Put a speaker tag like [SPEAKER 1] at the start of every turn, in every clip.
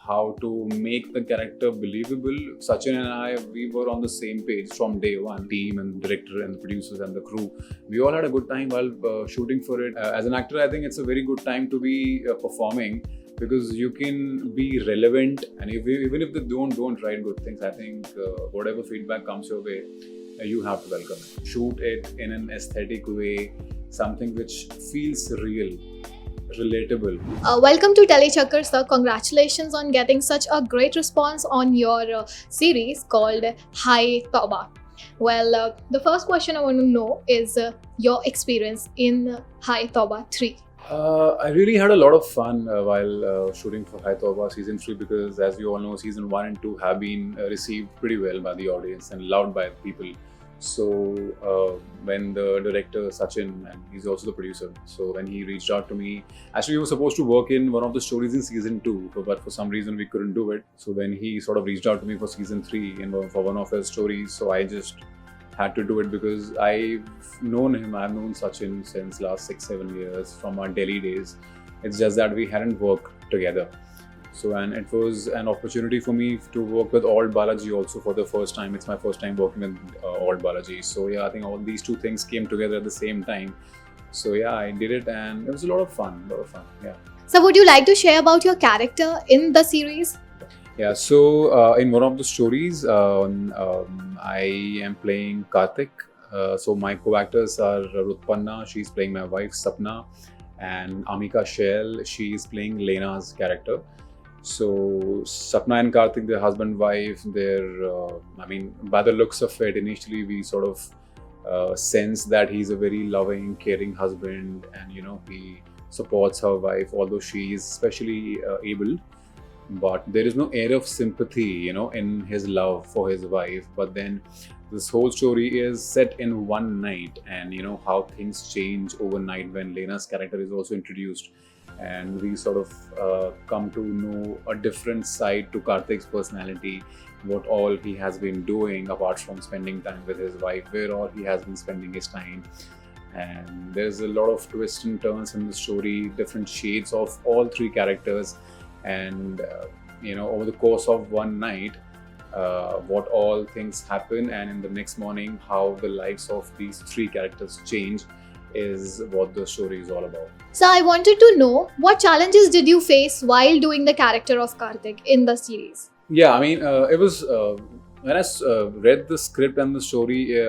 [SPEAKER 1] how to make the character believable. Sachin and I, we were on the same page from day one. Team and director and the producers and the crew, we all had a good time while shooting for it. As an actor, I think it's a very good time to be performing, because you can be relevant, and even if they don't write good things, I think whatever feedback comes your way, you have to welcome it. Shoot it in an aesthetic way, something which feels real, relatable.
[SPEAKER 2] Welcome to Telechakkar, sir. Congratulations on getting such a great response on your series called Hai Taubba. Well, the first question I want to know is your experience in Hai Taubba 3.
[SPEAKER 1] I really had a lot of fun while shooting for Hai Taubba season 3, because as we all know, season 1 and 2 have been received pretty well by the audience and loved by people. So when the director Sachin, and he's also the producer, so when he reached out to me, actually we were supposed to work in one of the stories in season 2, but for some reason we couldn't do it. So then he sort of reached out to me for season 3 and for one of his stories. So I just had to do it because I've known him. I've known Sachin since last 6-7 years from our Delhi days. It's just that we hadn't worked together. So, and it was an opportunity for me to work with Alt Balaji also for the first time. It's my first time working with Alt Balaji. So yeah, I think all these two things came together at the same time. So yeah, I did it and it was a lot of fun, yeah.
[SPEAKER 2] So would you like to share about your character in the series?
[SPEAKER 1] Yeah, so in one of the stories, I am playing Karthik. So my co-actors are Rutpanna, she's playing my wife Sapna, and Amika Shell, she is playing Lena's character. So Sapna and Karthik, they're husband-wife. They're, I mean, by the looks of it, initially we sort of sense that he's a very loving, caring husband, and he supports her wife, although she is especially able. But there is no air of sympathy, in his love for his wife. But then this whole story is set in one night, and how things change overnight when Lena's character is also introduced. And we sort of come to know a different side to Karthik's personality, what all he has been doing apart from spending time with his wife, where all he has been spending his time. And there's a lot of twists and turns in the story, different shades of all three characters. And over the course of one night, what all things happen, and in the next morning how the lives of these three characters change, is what the story is all about.
[SPEAKER 2] So I wanted to know, what challenges did you face while doing the character of Karthik in the series?
[SPEAKER 1] Yeah, I mean, it was when I read the script and the story,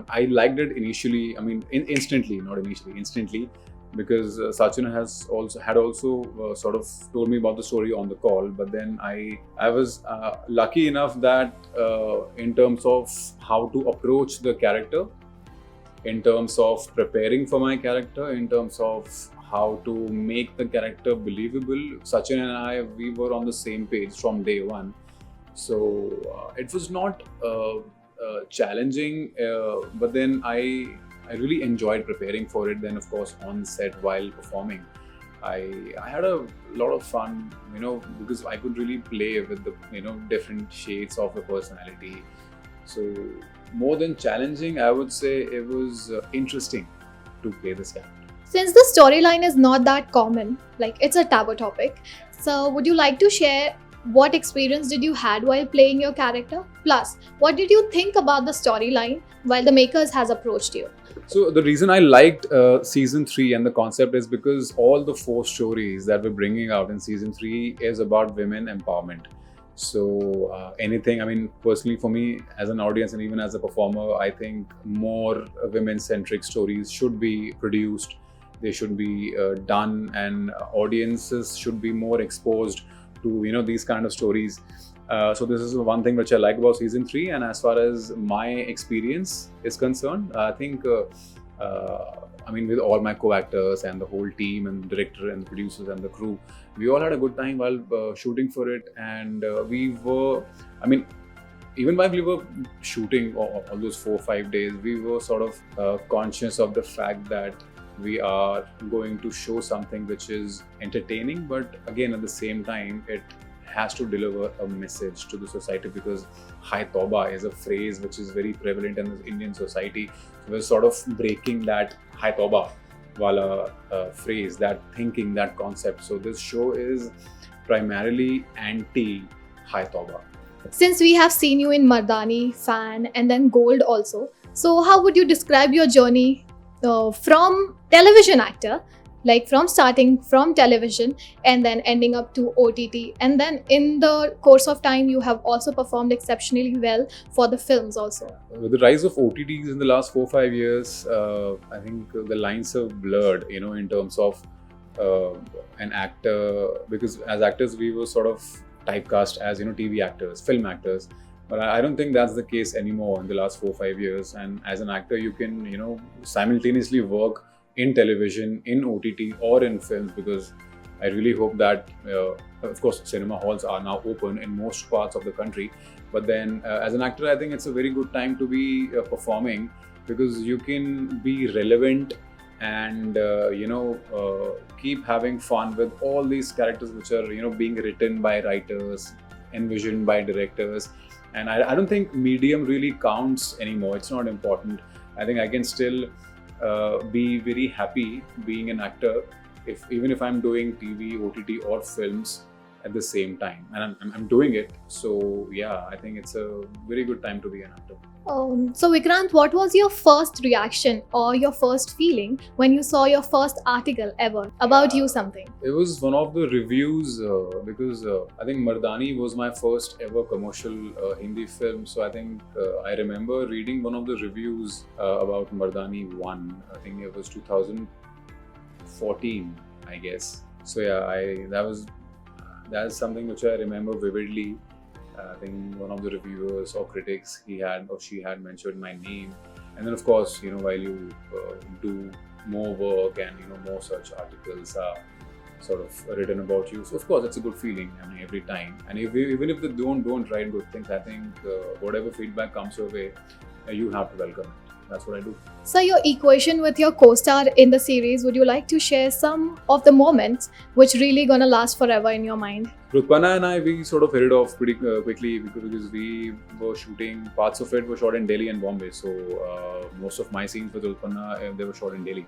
[SPEAKER 1] I liked it initially. I mean, instantly, not initially, instantly, because Sachin had also sort of told me about the story on the call. But then I was lucky enough that in terms of how to approach the character, in terms of preparing for my character, in terms of how to make the character believable, Sachin and I, we were on the same page from day one. So it was not challenging, but then I really enjoyed preparing for it. Then of course on set while performing, I had a lot of fun, because I could really play with the different shades of the personality. So more than challenging, I would say it was interesting to play this character.
[SPEAKER 2] Since the storyline is not that common, like it's a taboo topic, so would you like to share what experience did you had while playing your character? Plus, what did you think about the storyline while the makers has approached you?
[SPEAKER 1] So the reason I liked season 3 and the concept is because all the 4 stories that we're bringing out in season 3 is about women empowerment. So anything, I mean, personally for me as an audience and even as a performer, I think more women-centric stories should be produced. They should be done, and audiences should be more exposed to these kind of stories. So this is one thing which I like about season 3. And as far as my experience is concerned, I think I mean, with all my co-actors and the whole team and the director and the producers and the crew, we all had a good time while shooting for it. And we were, I mean, even while we were shooting all those 4-5 days, we were sort of conscious of the fact that we are going to show something which is entertaining, but again, at the same time, it has to deliver a message to the society, because Hai Taubba is a phrase which is very prevalent in the Indian society. So we're sort of breaking that Hai Taubba wala phrase, that thinking, that concept. So this show is primarily anti Hai Taubba.
[SPEAKER 2] Since we have seen you in Mardani, Fan, and then Gold also, so how would you describe your journey from television actor, like from starting from television and then ending up to OTT, and then in the course of time you have also performed exceptionally well for the films also.
[SPEAKER 1] With the rise of OTTs in the last 4-5 years, I think the lines have blurred, in terms of an actor, because as actors we were sort of typecast as TV actors, film actors. But I don't think that's the case anymore in the last 4-5 years. And as an actor, you can simultaneously work in television, in OTT, or in films, because I really hope that, of course, cinema halls are now open in most parts of the country. But then, as an actor, I think it's a very good time to be performing, because you can be relevant and keep having fun with all these characters which are being written by writers, envisioned by directors. And I don't think medium really counts anymore. It's not important. I think I can still be very happy being an actor, even if I'm doing TV, OTT, or films at the same time, and I'm doing it. So yeah, I think it's a very good time to be an actor.
[SPEAKER 2] So Vikrant, what was your first reaction or your first feeling when you saw your first article ever about you something?
[SPEAKER 1] It was one of the reviews, because I think Mardani was my first ever commercial Hindi film. So I think I remember reading one of the reviews about Mardani 1. I think it was 2014, I guess. So yeah, that's something which I remember vividly. I think one of the reviewers or critics, she had mentioned my name. And then of course, while you do more work and more such articles are sort of written about you, so of course it's a good feeling. I mean, every time. And even if they don't write good things, I think whatever feedback comes your way, you have to welcome it. That's what I do.
[SPEAKER 2] So your equation with your co-star in the series, would you like to share some of the moments which really gonna last forever in your mind?
[SPEAKER 1] Rutpanna and I, we sort of hit it off pretty quickly, because we were shooting, parts of it were shot in Delhi and Bombay. So most of my scenes with Rutpanna, they were shot in Delhi.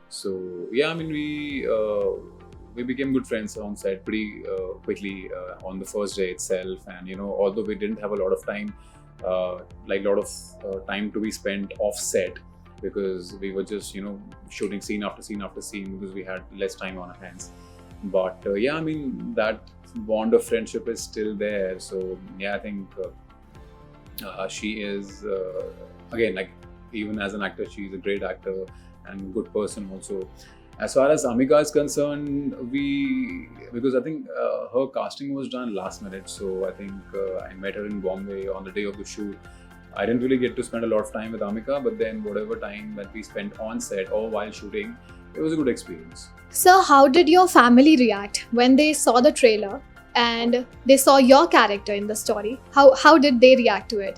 [SPEAKER 1] So yeah, I mean, we became good friends on set pretty quickly on the first day itself. And although we didn't have a lot of time, time to be spent off set, because we were just shooting scene after scene after scene, because we had less time on our hands. But yeah, I mean, that bond of friendship is still there. So yeah, I think she is again, like, even as an actor, she's a great actor and good person also. As far as Amika is concerned, because I think her casting was done last minute. So I think I met her in Bombay on the day of the shoot. I didn't really get to spend a lot of time with Amika, but then whatever time that we spent on set or while shooting, it was a good experience.
[SPEAKER 2] So how did your family react when they saw the trailer and they saw your character in the story? How did they react to it?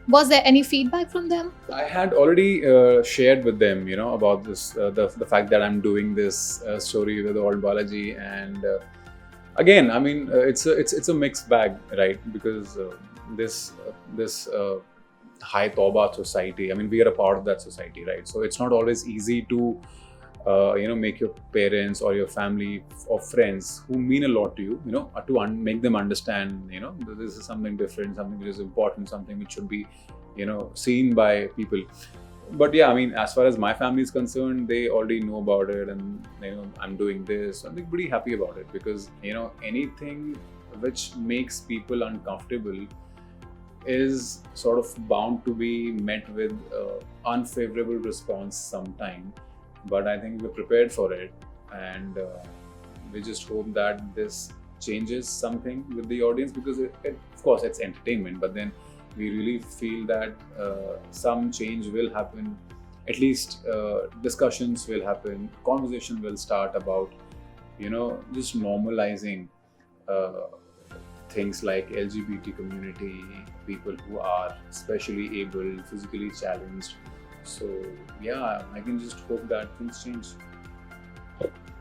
[SPEAKER 2] Was there any feedback from them?
[SPEAKER 1] I had already shared with them, about this, the fact that I'm doing this story with old Balaji, and again, I mean, it's a mixed bag, right? Because this Hai Taubba society, I mean, we are a part of that society, right? So it's not always easy to make your parents or your family or friends who mean a lot to you, to make them understand, that this is something different, something which is important, something which should be, seen by people. But yeah, I mean, as far as my family is concerned, they already know about it, and I'm doing this. I'm pretty happy about it, because anything which makes people uncomfortable is sort of bound to be met with unfavorable response sometime. But I think we're prepared for it, and we just hope that this changes something with the audience, because of course it's entertainment, but then we really feel that some change will happen. At least discussions will happen, conversation will start about just normalizing things like LGBT community, people who are especially able, physically challenged. So yeah, I can just hope that things change.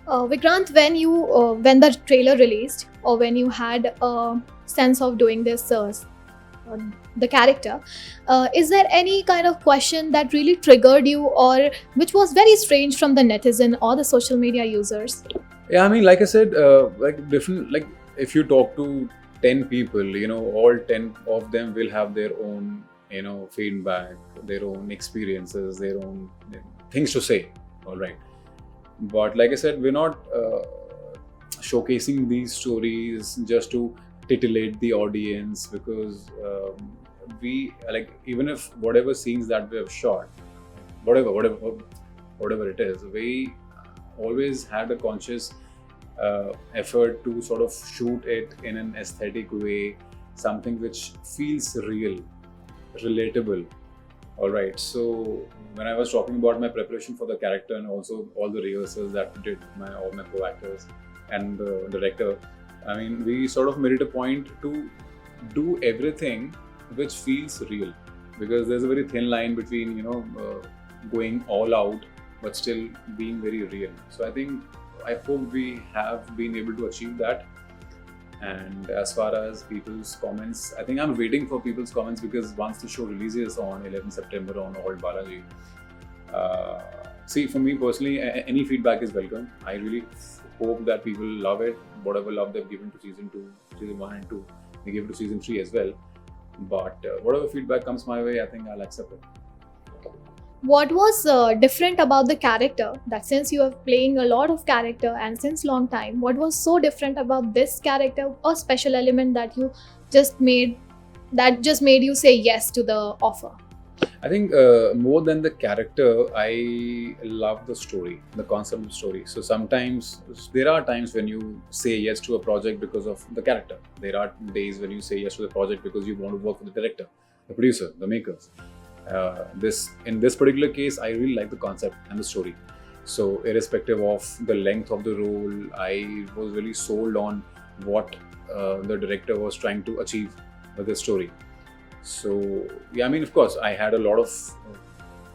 [SPEAKER 2] Vikrant, when the trailer released, or when you had a sense of doing this, the character, is there any kind of question that really triggered you, or which was very strange from the netizen or the social media users?
[SPEAKER 1] Yeah, I mean, like I said, like different, like if you talk to 10 people, all 10 of them will have their own, feedback, their own experiences, their own things to say. All right. But like I said, we're not showcasing these stories just to titillate the audience, because we like, even if whatever scenes that we have shot, whatever it is, we always had a conscious effort to sort of shoot it in an aesthetic way, something which feels real, relatable. All right. So when I was talking about my preparation for the character and also all the rehearsals that we did, all my co-actors and the director, I mean, we sort of made it a point to do everything which feels real, because there's a very thin line between going all out but still being very real. So I hope we have been able to achieve that. And as far as people's comments, I think I'm waiting for people's comments, because once the show releases on 11 September on Old Balaji, see, for me personally, any feedback is welcome. I really hope that people love it. Whatever love they've given to season 2, season 1 and 2, they give it to season 3 as well. But whatever feedback comes my way, I think I'll accept it.
[SPEAKER 2] What was different about the character, that since you are playing a lot of character and since long time, what was so different about this character or special element that you just made you say yes to the offer?
[SPEAKER 1] I think more than the character, I love the story, the concept of the story. So sometimes there are times when you say yes to a project because of the character. There are days when you say yes to the project because you want to work with the director, the producer, the makers. In this particular case, I really like the concept and the story. So irrespective of the length of the role, I was really sold on what the director was trying to achieve with the story. So yeah, I mean, of course, I had a lot of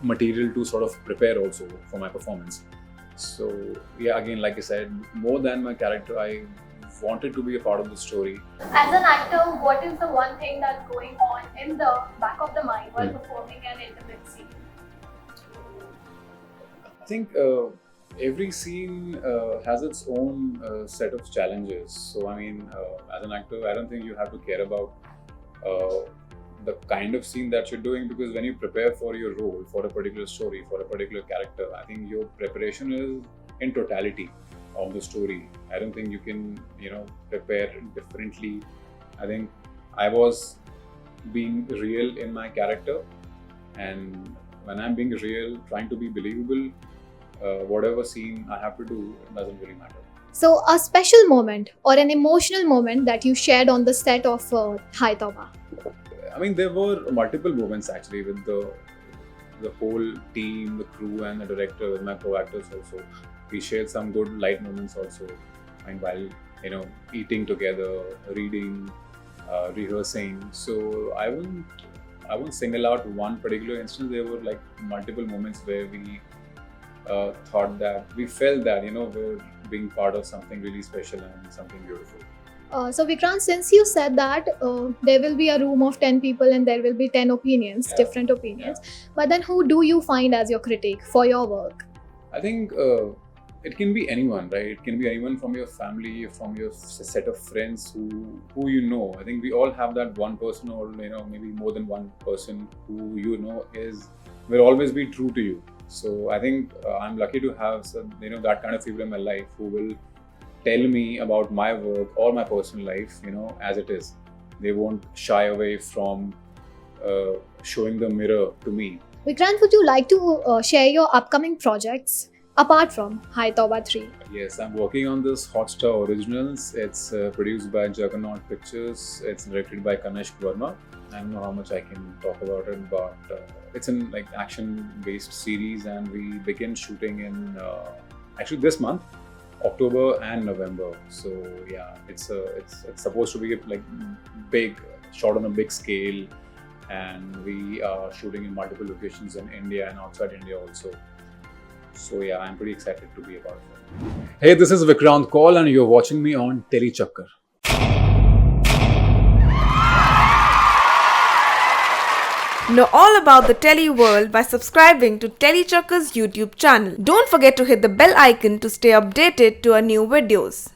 [SPEAKER 1] material to sort of prepare also for my performance. So yeah, again, like I said, more than my character, I wanted to be a part of the story.
[SPEAKER 2] As an actor, what is the one thing that's going on in the back of the mind while performing an intimate scene?
[SPEAKER 1] I think every scene has its own set of challenges. So I mean, as an actor, I don't think you have to care about the kind of scene that you're doing, because when you prepare for your role, for a particular story, for a particular character, I think your preparation is in totality of the story. I don't think you can, prepare differently. I think I was being real in my character, and when I'm being real, trying to be believable, whatever scene I have to do, it doesn't really matter.
[SPEAKER 2] So, a special moment or an emotional moment that you shared on the set of Hai Taubba?
[SPEAKER 1] I mean, there were multiple moments actually with the whole team, the crew, and the director, with my co-actors also. We shared some good light moments also, and while eating together, reading, rehearsing. So I won't single out one particular instance. There were like multiple moments where we thought that we felt that we're being part of something really special and something beautiful.
[SPEAKER 2] So Vikrant, since you said that there will be a room of 10 people and there will be 10 opinions, different opinions, but then who do you find as your critic for your work?
[SPEAKER 1] I think it can be anyone, right? It can be anyone from your family, from your set of friends who you know. I think we all have that one person, or maybe more than one person who will always be true to you. So I think I'm lucky to have that kind of people in my life who will tell me about my work or my personal life, as it is. They won't shy away from showing the mirror to me.
[SPEAKER 2] Vikrant, would you like to share your upcoming projects apart from Hai Taubba 3?
[SPEAKER 1] Yes, I'm working on this Hotstar Originals. It's produced by Juggernaut Pictures. It's directed by Kanishk Verma. I don't know how much I can talk about it, but it's an action-based series, and we begin shooting in actually this month, October and November. So yeah, it's supposed to be big, shot on a big scale, and we are shooting in multiple locations in India and outside India also. So yeah, I'm pretty excited to be a part of it. Hey, this is Vikrant Koul, and you're watching me on Teri Chakkar.
[SPEAKER 3] Know all about the Tele world by subscribing to Telechucker's YouTube channel. Don't forget to hit the bell icon to stay updated to our new videos.